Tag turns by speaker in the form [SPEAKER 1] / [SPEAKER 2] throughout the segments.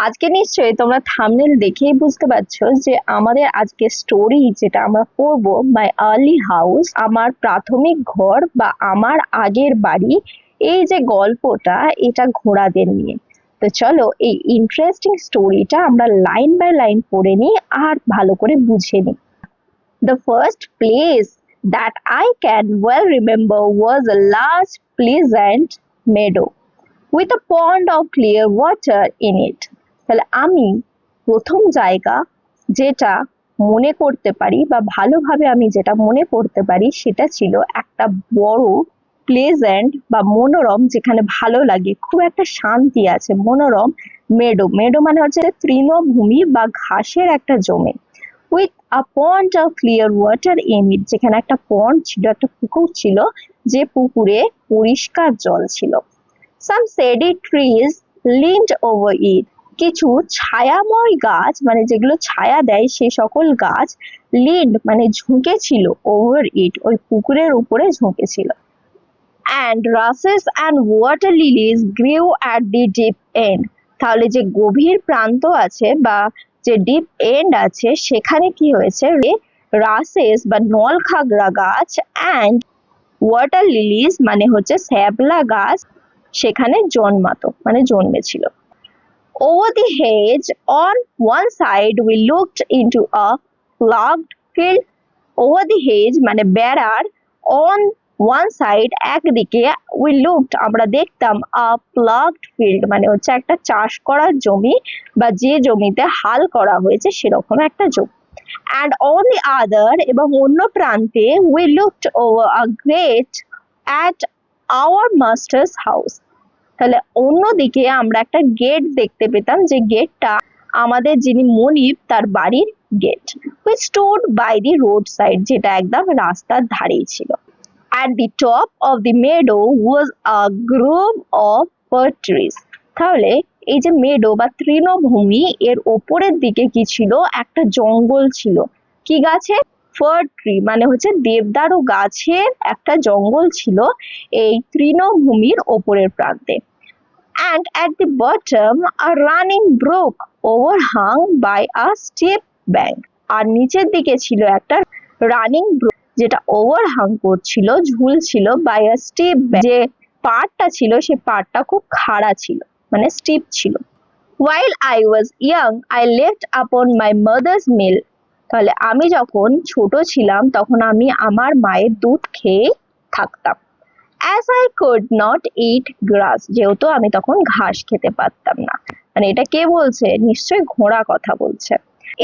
[SPEAKER 1] আজকে নিশ্চয়ই তোমরা থাম্বনেল দেখেই বুঝতে পারছো যে আমাদের আজকে স্টোরি যেটা আমরা পড়বো মাই আর্লি হাউস, আমার প্রাথমিক ঘর বা আমার আগের বাড়ি। এই যে গল্পটা, এটা ঘোড়াদের নিয়ে। তো চলো এই ইন্টারেস্টিং স্টোরিটা আমরা লাইন বাই লাইন পড়ে নিই আর ভালো করে বুঝে নিই। The first place that I can well remember was a large pleasant meadow with a pond of clear water in it. তাহলে আমি প্রথম জায়গা যেটা মনে করতে পারি বা ভালোভাবে আমি যেটা মনে করতে পারি সেটা ছিল একটা বড় প্লেজেন্ট বা মনোরম, যেখানে ভালো লাগে, খুব একটা শান্তি আছে, মনোরম মেডো। মেডো মানে হচ্ছে তৃণভূমি বা ঘাসের একটা জমি। With a pond of clear water in it, যেখানে একটা পন্ড ছিল, একটা পুকুর ছিল, যে পুকুরে পরিষ্কার জল ছিল। Some shady trees leaned over it. কিছু ছায়াময় গাছ, মানে যেগুলো ছায়া দেয়, সেই সকল গাছ লিন্ড মানে ঝুঁকে ছিল, ওভার ইট ওই পুকুরের উপরে ঝুঁকে ছিল। And rushes and water lilies grew at the deep end. তাহলে যে গভীর প্রান্ত আছে বা যে ডিপ এন্ড আছে, সেখানে কি হয়েছে, রাসেস বা নলখাগড়া গাছ অ্যান্ড ওয়াটার লিলিজ মানে হচ্ছে শ্যাবলা গাছ সেখানে জন্মাতো, মানে জন্মেছিল। Over the hedge on one side we looked into a ploughed field. Over the hedge মানে বেড়ার, on one side একদিকে, we looked আমরা দেখতাম, a ploughed field মানে হচ্ছে একটা চাষ করার জমি বা যে জমিতে হাল করা হয়েছে সেরকম একটা জমি। And on the other এবং অন্য প্রান্তে we looked over a gate at our master's house. তাহলে অন্যদিকে আমরা একটা গেট দেখতে পেতাম, যে গেটটা আমাদের যিনি মনিব তার বাড়ির gate. which stood by the roadside, যেটা একদম রাস্তার ধারেই ছিল। at the top of the meadow was a grove of fir trees. তাহলে এই যে মেডো বা তৃণভূমি, এর ওপরের দিকে কি ছিল, একটা জঙ্গল ছিল। কি গাছের? ফার ট্রি মানে হচ্ছে দেবদারু গাছের একটা জঙ্গল ছিল এই তৃণভূমির ওপরের প্রান্তে। And at the bottom a running brook overhung by a steep bank. আর নিচের দিকে ছিল একটা রানিং ব্রুক, যেটা ওভারহাং করছিল, ঝুলছিল, বাই আ স্টিপ, যে পাড়টা ছিল সে পাড়টা খুব খাড়া ছিল, মানে স্টিপ ছিল। While I was young I lived upon my mother's milk. তাহলে আমি যখন ছোট ছিলাম তখন আমি আমার মায়ের দুধ খেয়ে থাকতাম। As I could not eat grass, যেহেতু আমি তখন ঘাস খেতে পারতাম না। মানে এটা কে বলছে? নিশ্চয়ই ঘোড়া কথা বলছে।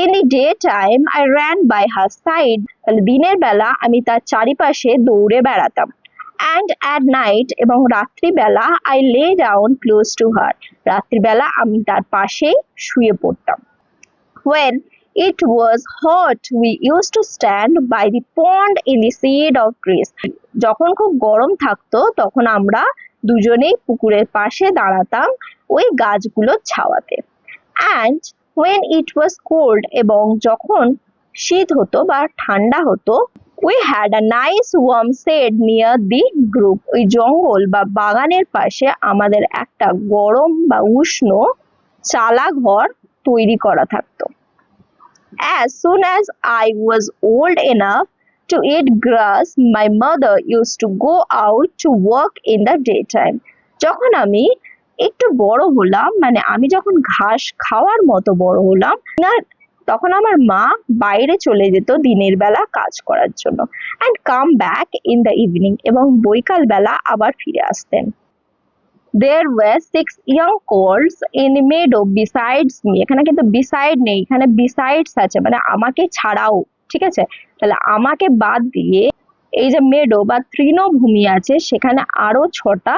[SPEAKER 1] In the daytime I ran by her side. তাহলে দিনের বেলা আমি তার চারিপাশে দৌড়ে বেড়াতাম। And at night এবং রাত্রিবেলা I lay down close to her. রাত্রিবেলা আমি তার পাশেই শুয়ে পড়তাম। When it was hot we used to stand by the pond in the shade of trees. যখন খুব গরম থাকতো তখন আমরা দুজনেই পুকুরের পাশে দাঁড়াতাম ওই গাছগুলোর ছাওয়াতে। And when it was cold এবং যখন শীত হতো বা ঠান্ডা হতো, we had a nice warm shade near the group. ওই জঙ্গল বা বাগানের পাশে আমাদের একটা গরম বা উষ্ণ চালা ঘর তৈরি করা থাকতো। As soon as I was old enough to eat grass, my mother used to go out to work in the daytime. যখন আমি একটু বড় হলাম, মানে আমি যখন ঘাস খাওয়ার মতো বড় হলাম না, তখন আমার মা বাইরে চলে যেত দিনের বেলা কাজ করার জন্য। and come back in the evening, এবং বৈকাল বেলা আবার ফিরে আসতেন। There were 6 young colts in the meadow besides me. এখানে কিন্তু beside নেই, এখানে besides আছে, মানে আমাকে ছাড়াও, ঠিক আছে? তাহলে আমাকে বাদ দিয়ে এই যে মেডো বা তৃণভূমি আছে, সেখানে আরো 6টা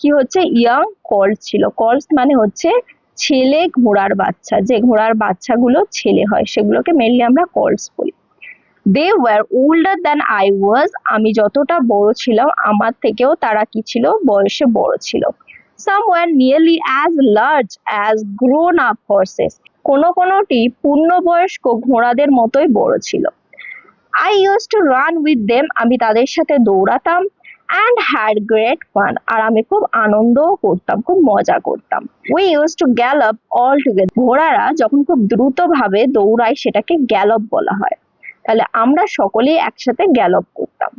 [SPEAKER 1] কি হচ্ছে ইয়াং কল্ট ছিল। কল্ট মানে হচ্ছে ছেলে ঘোড়ার বাচ্চা, যে ঘোড়ার বাচ্চাগুলো ছেলে হয় সেগুলোকে মেনলি আমরা কল্টস বলি। They were older than I was. আমি যতটা বড় ছিলাম আমার থেকেও তারা কি ছিল, বয়সে বড় ছিল। Some were nearly as large as grown up horses. কোনোটি পূর্ণবয়স্ক ঘোড়াদের মতোই বড় ছিল। I used to run with them. আমি তাদের সাথে দৌড়াতাম। and had great fun. আর আমি খুব আনন্দও করতাম, খুব মজা করতাম। We used to gallop all together. ঘোড়ারা যখন খুব দ্রুতভাবে দৌড়ায় সেটাকে গ্যালপ বলা হয়। তাহলে আমরা সকলেই একসাথে গ্যালপ করতাম।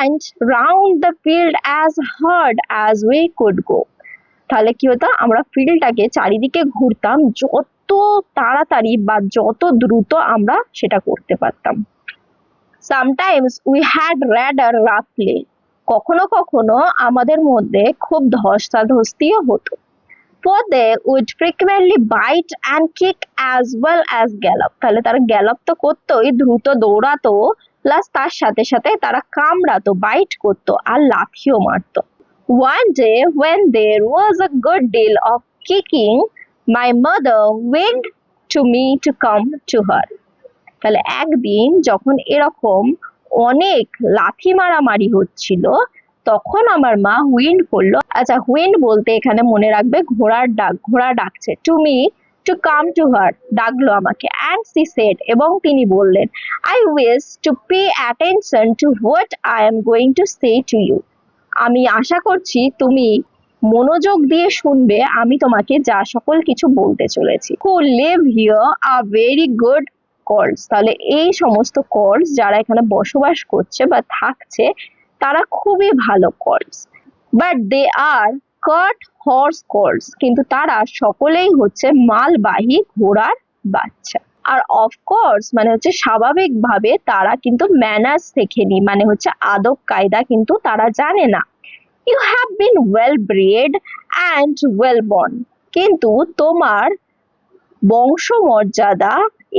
[SPEAKER 1] And round the field as hard as we could go. তাহলে কি হতো, আমরা ফিল্ডটাকে চারিদিকে ঘুরতাম যত তাড়াতাড়ি বা যত দ্রুত আমরা সেটা করতে পারতাম। Sometimes we had rather rough play. কখনো কখনো আমাদের মধ্যে খুব ধস্তাধস্তিও হতো। For they would frequently bite and kick as well as gallop. তাহলে তারা গ্যালপ তো করতোই, দ্রুত দৌড়াতো, প্লাস তার সাথে সাথে তারা কামড়াতো, বাইট করতো আর লাথিও মারতো। One day when there was a good deal of kicking, my mother went to me to come to her. তাহলে একদিন যখন এরকম অনেক লাথি মারামারি হচ্ছিল তখন আমার মা হুইন্ড করলো। আচ্ছা, হুইন্ড বলতে এখানে মনে রাখবে ঘোড়ার ডাক, ঘোড়া ডাকছে। To me to come to her, ডাকলো আমাকে। অ্যান্ড সি সেড, এবং তিনি বললেন, I wish to pay attention to what I am going to say to you. আমি আশা করছি তুমি মনোযোগ দিয়ে শুনবে আমি তোমাকে যা সকল কিছু বলতে চলেছি। Who live here are very good course. তাহলে এই সমস্ত কর্স যারা এখানে বসবাস করছে বা থাকছে তারা খুবই ভালো কর্স। But they R cut horse কর্স, কিন্তু তারা সকলেই হচ্ছে মালবাহী ঘোড়ার বাচ্চা। আর অফকোর্স মানে হচ্ছে স্বাভাবিকভাবে তারা কিন্তু ম্যানার্স শেখেনি, মানে হচ্ছে আদব কায়দা কিন্তু তারা জানে না। You have been well bred and well born, কিন্তু তোমার বংশমর্যাদা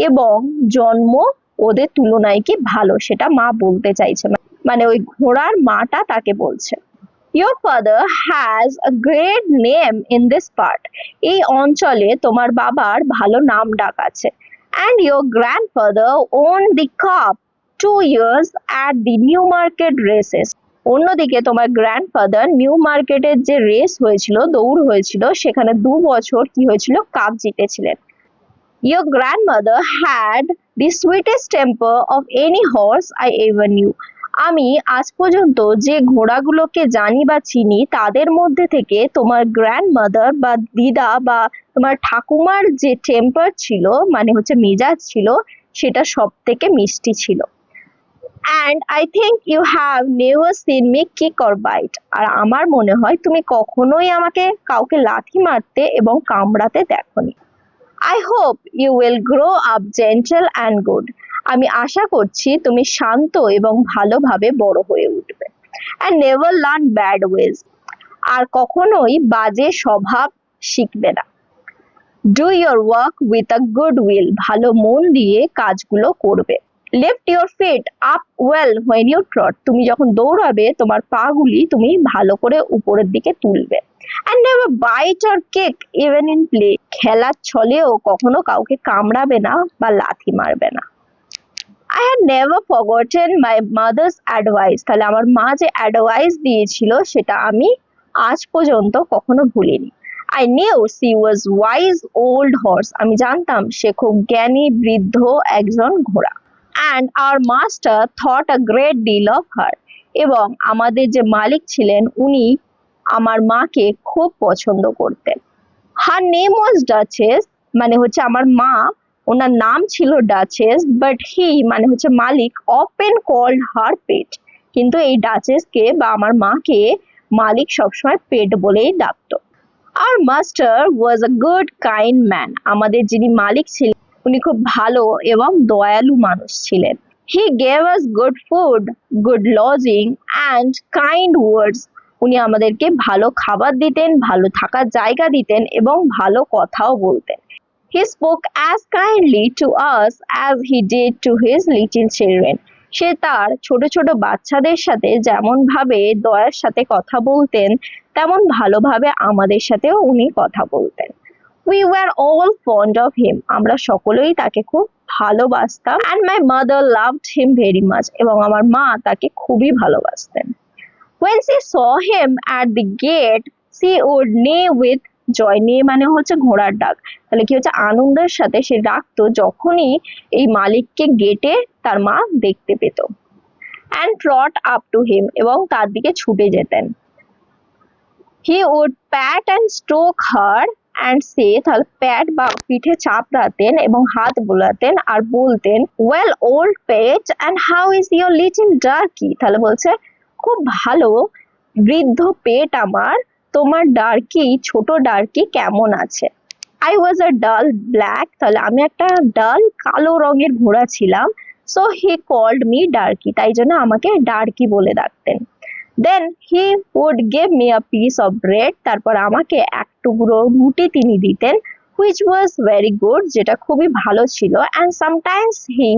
[SPEAKER 1] এবং জন্ম ওদের তুলনায় কি ভালো, সেটা মা বলতে চাইছে, মানে ওই ঘোড়ার মাটা তাকে বলছে। Your father has a great name in this part. এই অঞ্চলে তোমার বাবার ভালো নাম ডাক আছে। And your grandfather owned the cup 2 years at the Newmarket races. অন্যদিকে তোমার গ্র্যান্ডফাদার নিউ মার্কেটের যে রেস হয়েছিল, দৌড় হয়েছিল, সেখানে 2 বছর কি হয়েছিল, কাপ জিতেছিলেন। Your grandmother had the sweetest temper of any horse I ever knew. আমি আজ পর্যন্ত যে ঘোড়াগুলোকে জানি বা চিনি তাদের মধ্যে থেকে তোমার গ্র্যান্ডমাদার বা দিদা বা তোমার ঠাকুমার যে টেম্পার ছিল, মানে হচ্ছে মেজাজ ছিল, সেটা সব থেকে মিষ্টি ছিল। And I think you have never seen me kick or bite. আর আমার মনে হয় তুমি কখনোই আমাকে কাউকে লাথি মারতে এবং কামড়াতে দেখোনি। I hope you will grow up gentle and good. আমি আশা করছি তুমি শান্ত এবং ভালোভাবে বড় হয়ে উঠবে। And never learn bad ways. আর কখনোই বাজে স্বভাব শিখবে না। Do your work with a good will. ভালো মন দিয়ে কাজগুলো করবে। Lift your feet up well when you trot. তুমি যখন দৌড়াবে তোমার পাগুলি তুমি ভালো করে উপরের দিকে তুলবে। And never bite or kick even in play. খেলার ছলেও কখনো কাউকে কামড়াবে না বা লাথি মারবে না। I had never forgotten my mother's advice. তাহলে আমার মা যে অ্যাডভাইস দিয়েছিল সেটা আমি আজ পর্যন্ত কখনো ভুলিনি। I knew she was wise old horse. আমি জানতাম সে খুব জ্ঞানী বৃদ্ধ একজন ঘোড়া। And our master thought a great deal of her. এবং আমাদের যে মালিক ছিলেন উনি আমার মাকে খুব পছন্দ করতেন। Her name was Duchess, মানে হচ্ছে আমার মা, ওনার নাম ছিল ডাচেস, বাট হি মানে হচ্ছে মালিক often called her pet. কিন্তু এই ডাচেসকে বা আমার মাকে মালিক সবসময় পেট বলেই ডাকতো। Our master was a good kind man. আমাদের যিনি মালিক ছিলেন উনি খুব ভালো এবং দয়ালু মানুষ ছিলেন। He gave us good food, good lodging and kind words. উনি আমাদেরকে ভালো খাবার দিতেন, ভালো থাকার জায়গা দিতেন এবং ভালো কথাও বলতেন। He spoke as kindly to us as he did to his little children. সে তার ছোট ছোট বাচ্চাদের সাথে যেমন ভাবে দয়ার সাথে কথা বলতেন তেমন ভালোভাবে আমাদের সাথেও উনি কথা বলতেন। We were all fond of him. আমরা সকলেই তাকে খুব ভালোবাসতাম। And my mother loved him very much. এবং আমার মা তাকে খুবই ভালোবাসতেন। When she saw him at the gate, she would neigh with joy. Neigh মানে হচ্ছে ঘোড়ার ডাক। তাহলে কি হচ্ছে, আনন্দের সাথে সে ডাকতো যখনই এই মালিককে গেটে তার মা দেখতে পেত। and trot up to him, এবং তার দিকে ছুটে যেতেন। He would pat and stroke her and say, তাহলে প্যাট বা পিঠে চাপড়াতেন এবং হাত বোলাতেন আর বলতেন, well old pet and how is your little darky, তাহলে বলছে খুব ভালো বৃদ্ধ পেট আমার, তোমার ডার্কি ছোট ডার্কি কেমন আছে। I was a dull black, তাহলে আমি একটা ডাল কালো রঙের ঘোড়া ছিলাম, so he called me ডার্কি, তাই জন্য আমাকে ডার্কি বলে ডাকতেন। Then he would give me a piece of bread, তারপর আমাকে এক টুকরো রুটি তিনি দিতেন, which was very good, যেটা খুবই ভালো ছিল, and sometimes he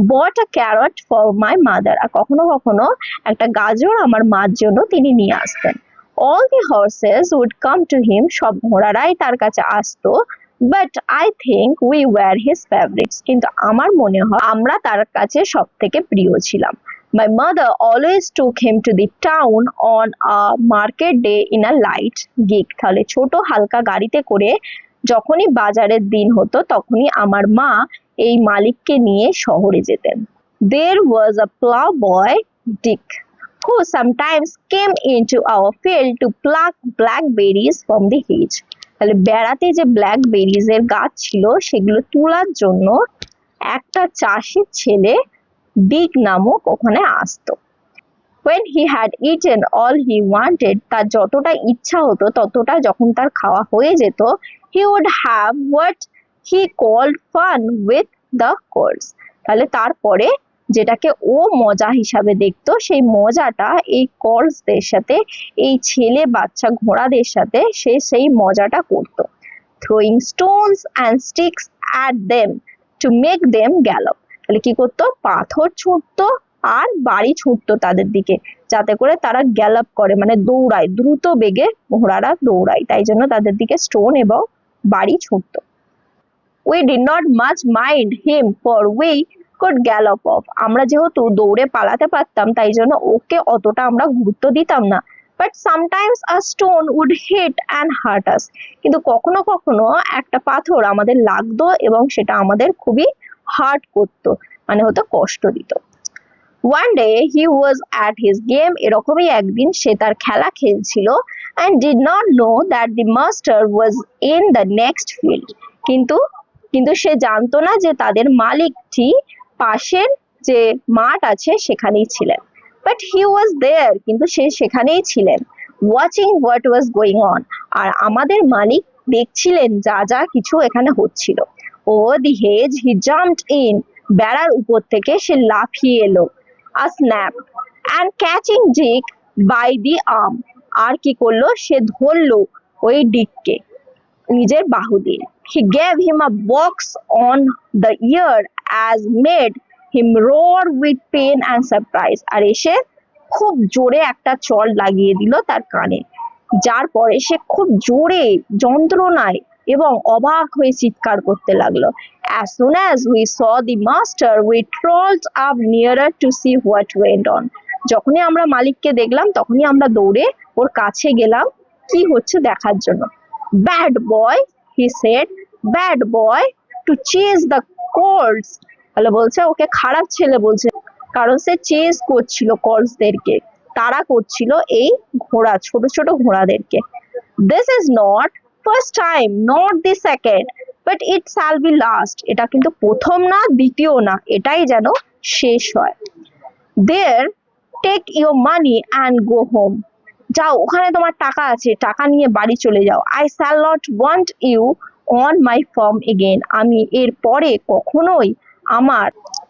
[SPEAKER 1] bought a carrot for my mother, আর কখনো কখনো একটা গাজর আমার মার জন্য তিনি নিয়ে আসতেন। All the horses would come to him, সব ঘোড়ারাই তার কাছে আসতো, but I think we were his favorites, কিন্তু আমার মনে হয় আমরা তার কাছে সব থেকে প্রিয় ছিলাম। My mother always took him to the town on a market day in a light gig, তাহলে ছোট হালকা গাড়িতে করে যখনই বাজারের দিন হতো তখনই আমার মা এই মালিককে নিয়ে শহরে যেতেন। There was a plowboy Dick who sometimes came into our field to pluck blackberries from the hedge, তাহলে বেড়াতে যে ব্ল্যাকবেরিজ এর গাছ ছিল সেগুলো তোলার জন্য একটা চাষির ছেলে ডিক নামক ওখানে আসতো। When he had eaten all he wanted, তার যতটা ইচ্ছা হতো ততটা যখন তার খাওয়া হয়ে যেত, he would have what he called fun with the colts, তাহলে তারপরে যেটাকে ও মজা হিসাবে দেখতো সেই মজাটা এই কলসদের সাথে, এই ছেলে বাচ্চা ঘোড়াদের সাথে সে সেই মজাটা করতো। Throwing stones and sticks at them to make them gallop, তাহলে কি করতো, পাথর ছুঁড়তো আর বাড়ি ছুঁড়তো তাদের দিকে যাতে করে তারা গ্যালপ করে, মানে দৌড়ায়, দ্রুত বেগে ঘোড়ারা দৌড়ায়, তাই জন্য তাদের দিকে স্টোন এবং বাড়ি ছুঁড়তো। We did not much mind him for we could gallop off, আমরা যেহেতু দৌড়ে পালাতে পারতাম তাই জন্য ওকে অতটা আমরা গুরুত্ব দিতাম না। But sometimes a stone would hit and hurt us, কিন্তু কখনো কখনো একটা পাথর আমাদের লাগতো এবং সেটা আমাদের খুবই হার্ট করতো, মানে হতো কষ্ট দিত। One day he was at his game, এরকমই একদিন সে তার খেলা খেলছিল, and did not know that the master was in the next field, কিন্তু সে জানতো না যে তাদের মালিকটি পাশের যে মাঠ আছে সেখানেই ছিলেন। But he was there, কিন্তু সে সেখানেই ছিলেন, watching what was going on, আর আমাদের মালিক দেখছিলেন যা যা কিছু এখানে হচ্ছিল। Over the hedge he jumped in, বেড়ার উপর থেকে সে লাফিয়ে এলো, a snap, and catching Dick by the arm, আর কি করলো, সে ধরলো ওই ডিককে নিজের বাহু দিয়ে। He gave him a box on the ear as made him roar with pain and surprise, আর এসে খুব জোরে একটা চড় লাগিয়ে দিল তার কানে, যার পরে সে খুব জোরে যন্ত্রণায় এবং অবাক হয়ে চিৎকার করতে লাগলো। As soon as we saw the master, we trolled up nearer to see what went on, যখনই আমরা মালিককে দেখলাম তখনই আমরা দৌড়ে ওর কাছে গেলাম কি হচ্ছে দেখার জন্য। Bad boy, he said, bad boy to chase the colts, তাহলে বলছে ওকে খারাপ ছেলে বলছে, কারণ সে চেজ করছিল কলসদেরকে, তারা করছিল এই ঘোড়া, ছোট ছোট ঘোড়াদেরকে। This is not first time, not the second, but it shall be last, এটা কিন্তু প্রথম না দ্বিতীয় না, এটাই যেন শেষ হয়। There, take your money and go home, যাও ওখানে তোমার টাকা আছে, টাকা নিয়ে বাড়ি চলে যাও। I shall not want you on my farm again, আমি এর পরে কখনোই আমার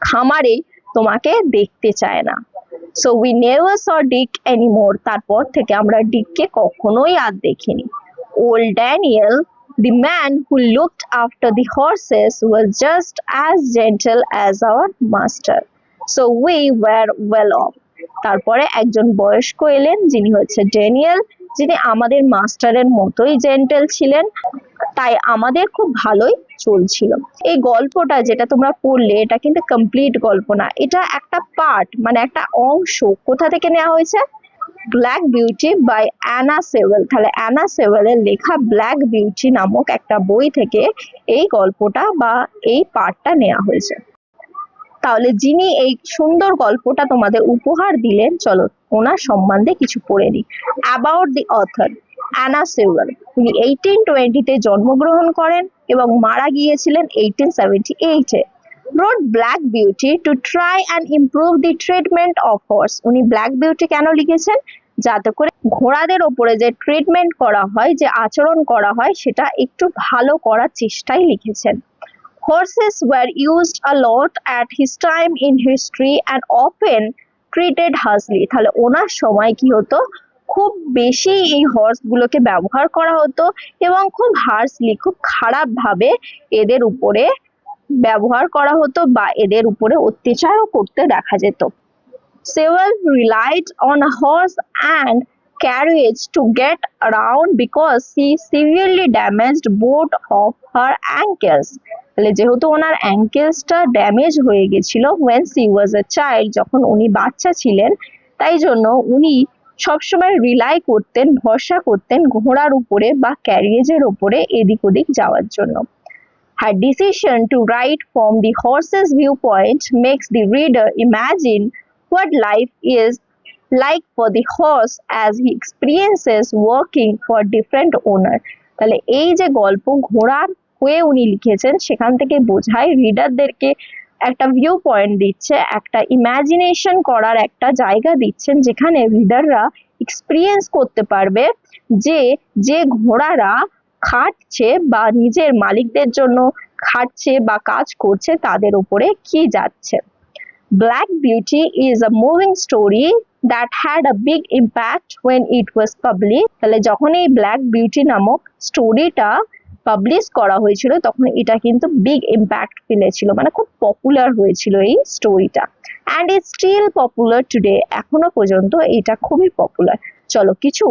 [SPEAKER 1] খামারে তোমাকে দেখতে চাই না। So we never saw Dick anymore, তারপর থেকে আমরা ডিককে কখনোই আর দেখিনি। Old Daniel, the man who looked after the horses, was just as gentle as our master, so we were well off. তারপরে একজন বয়স্ক এলেন যিনি হচ্ছে ড্যানিয়েল, যিনি আমাদের মাস্টারের মতোই জেন্টেল ছিলেন, তাই আমাদের খুব ভালোই চলছিল। এই গল্পটা যেটা তোমরা পড়লে এটা কিন্তু কমপ্লিট গল্প না, এটা একটা পার্ট, মানে একটা অংশ। কোথা থেকে নেওয়া হয়েছে? Black Beauty by Anna Sewell, তাহলে অ্যানা সেভেলের লেখা ব্ল্যাক বিউটি নামক একটা বই থেকে এই গল্পটা বা এই পার্টটা নেওয়া হয়েছে। তাহলে যিনি এই সুন্দর গল্পটা তোমাদের উপহার দিলেন, চলো ওনার সম্বন্ধে কিছু পড়ে নিই। About the author, Anna Sewell. উনি 1820-তে জন্মগ্রহণ করেন এবং মারা গিয়েছিলেন 1878-এ। wrote Black Beauty to try and improve the treatment of horse. উনি ব্ল্যাক বিউটি কেন লিখেছেন? যাতে করে ঘোড়াদের ওপরে যে ট্রিটমেন্ট করা হয়, যে আচরণ করা হয়, সেটা একটু ভালো করার চেষ্টাই লিখেছেন। Horses were used a lot at his time in history and often treated harshly. তাহলে ওনার সময় কি হতো, খুব বেশি এই হর্স গুলোকে ব্যবহার করা হতো এবং খুব হার্সলি, খুব খারাপ ভাবে এদের উপরে ব্যবহার করা হতো বা এদের উপরে অত্যাচারও করতে দেখা যেত। Sewell relied on a horse and carriage to get around because she severely damaged both of her ankles. তাহলে যেহেতু ওনার অ্যাঙ্কেলসটা ড্যামেজ হয়ে গেছিল when she was a child, যখন উনি বাচ্চা ছিলেন, তাই জন্য উনি সবসময় রিলাই করতেন, ভরসা করতেন ঘোড়ার উপরে বা ক্যারিয়েজের উপরে এদিক ওদিক যাওয়ার জন্য। Her decision to write from the horse's viewpoint makes the reader imagine what life is like for the horse as he experiences working for different owner. তাহলে এই যে গল্প ঘোড়ার হয়ে উনি লিখেছেন, সেখান থেকে বোঝায় রিডারদেরকে একটা ভিউ পয়েন্ট দিচ্ছে, একটা ইমাজিনেশন করার একটা জায়গা দিচ্ছেন, যেখানে রিডাররা এক্সপিরিয়েন্স করতে পারবে যে যে ঘোড়ারা খাটছে বা নিজের মালিকদের জন্য খাটছে বা কাজ করছে, তাদের উপরে কি যাচ্ছে। Black Beauty is a moving story that had a big impact when it was published. তাহলে যখন এই ব্ল্যাক বিউটি নামক স্টোরিটা পাবলিশ করা হয়েছিল, তখন এটা কিন্তু বিগ ইম্প্যাক্ট ফেলেছিল, মানে খুব পপুলার হয়েছিল এই স্টোরিটা। And is still popular today, এখনো পর্যন্ত এটা খুবই পপুলার। চলো কিছু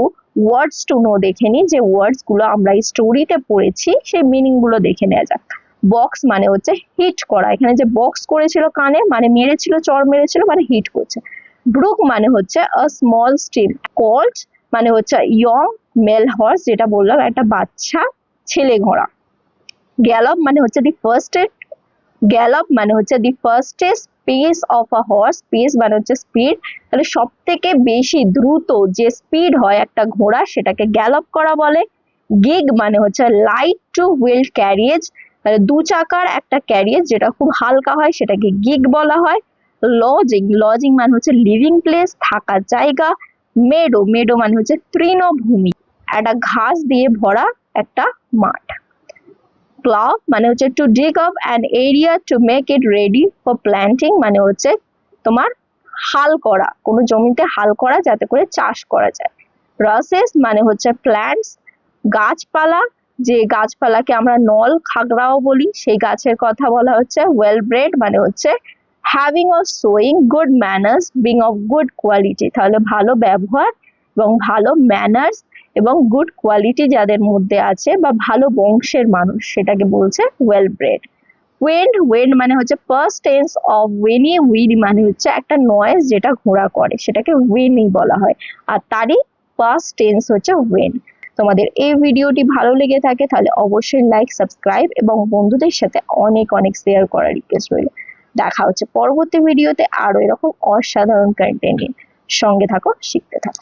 [SPEAKER 1] ওয়ার্ডস টু নো দেখে নিই, যে ওয়ার্ডস গুলো আমরা এই স্টোরিতে পড়েছি সেই মিনিং গুলো দেখে নেওয়া যাক। বক্স মানে হচ্ছে হিট করা, এখানে যে বক্স করেছিল কানে, মানে মেরেছিল, চড় মেরেছিল, মানে হিট করছে। ব্রুক মানে হচ্ছে আ স্মল স্ট্রিম। কল্ট মানে হচ্ছে ইয়ং মেল হর্স, যেটা বললাম একটা বাচ্চা ছেলে ঘোড়া। গ্যালপ মানে হচ্ছে দি ফার্স্টেস্ট, গ্যালপ মানে হচ্ছে the fastest pace of a horse, pace মানে হচ্ছে স্পিড, তাহলে সব থেকে বেশি দ্রুত যে স্পিড হয় একটা ঘোড়া, সেটাকে গ্যালপ করা বলে। গিগ মানে হচ্ছে লাইট টু হুইল ক্যারিয়েজ, তাহলে দু চাকার একটা ক্যারিয়েজ যেটা খুব হালকা হয়, সেটাকে গিগ বলা হয়। লজিং, লজিং মানে হচ্ছে লিভিং প্লেস, থাকার জায়গা। মেডো, মেডো মানে হচ্ছে তৃণভূমি, একটা ঘাস দিয়ে ভরা একটা মাঠ। প্লাউ মানে হচ্ছে two ডিগ up an area to make it ready for planting, মানে হচ্ছে তোমার হাল করা, কোনো জমিতে হাল করা যাতে করে চাষ করা যায়। রাসেস মানে হচ্ছে প্ল্যান্টস, গাছপালা, যে গাছপালাকে আমরা নল খাগড়াও বলি, সেই গাছের কথা বলা হচ্ছে। ওয়েল ব্রেড মানে হচ্ছে having or showing good manners being of good quality, তাহলে ভালো ব্যবহার এবং ভালো ম্যানার্স এবং গুড কোয়ালিটি যাদের মধ্যে আছে বা ভালো বংশের মানুষ, সেটাকে বলছে ওয়েল ব্রেড। ওয়েন্ড, ওয়েন্ড মানে হচ্ছে ফার্স্ট টেন্স অফ ওয়েনি, উইনি মানে হচ্ছে একটা নয়েজ যেটা ঘোড়া করে, সেটাকে ওয়েনি বলা হয়, আর তারই ফার্স্ট টেন্স হচ্ছে ওয়েন। তোমাদের এই ভিডিওটি ভালো লেগে থাকে তাহলে অবশ্যই লাইক, সাবস্ক্রাইব এবং বন্ধুদের সাথে অনেক অনেক শেয়ার করার রিকোয়েস্ট রইল। দেখা হচ্ছে পরবর্তী ভিডিওতে আরো এরকম অসাধারণ কন্টেন্ট নিয়ে। সঙ্গে থাকো, শিখতে থাকো।